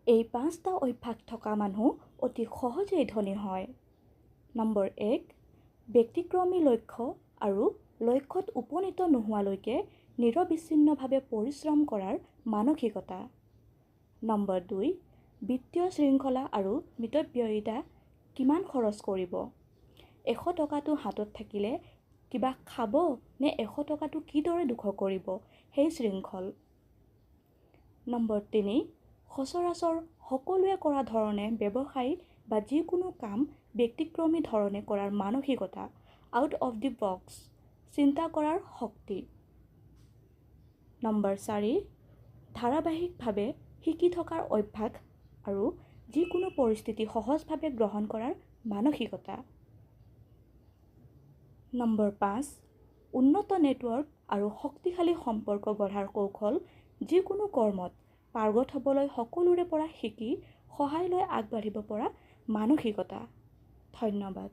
এই 5টা অভ্যাস থকা মানুহ অতি সহজেই ধনী হয়। নম্বৰ 1, ব্যক্তিক্ৰমী লক্ষ্য আৰু লক্ষ্যত উপনীত নোহোৱালৈকে নিৰবিচ্ছিন্নভাৱে পৰিশ্ৰম কৰাৰ মানসিকতা। নম্বৰ 2, বিত্তীয় শৃংখলা আৰু মিতব্যয়িতা কিমান খৰচ কৰিব। 100 টকাটো হাতত থাকিলে কিবা খাব নে 100 টকাটো কিদৰে দুখ কৰিব সেই শৃংখল। নম্বৰ 3, সচৰাচৰ সকলোৱে কৰা ধৰণে ব্যৱসায় বা যিকোনো কাম ব্যক্তিক্ৰমী ধৰণে কৰাৰ মানসিকতা, আউট অফ দি বক্স চিন্তা কৰাৰ শক্তি। নম্বৰ 4, ধাৰাবাহিকভাৱে শিকি থকাৰ অভ্যাস আৰু যিকোনো পৰিস্থিতি সহজভাৱে গ্ৰহণ কৰাৰ মানসিকতা। নম্বৰ 5, উন্নত নেটৱৰ্ক আৰু শক্তিশালী সম্পৰ্ক গঢ়াৰ কৌশল, যিকোনো কৰ্মত পাৰ্গত হ'বলৈ সকলোৰে পৰা শিকি সহায় লৈ আগবাঢ়িব পৰা মানসিকতা। ধন্যবাদ।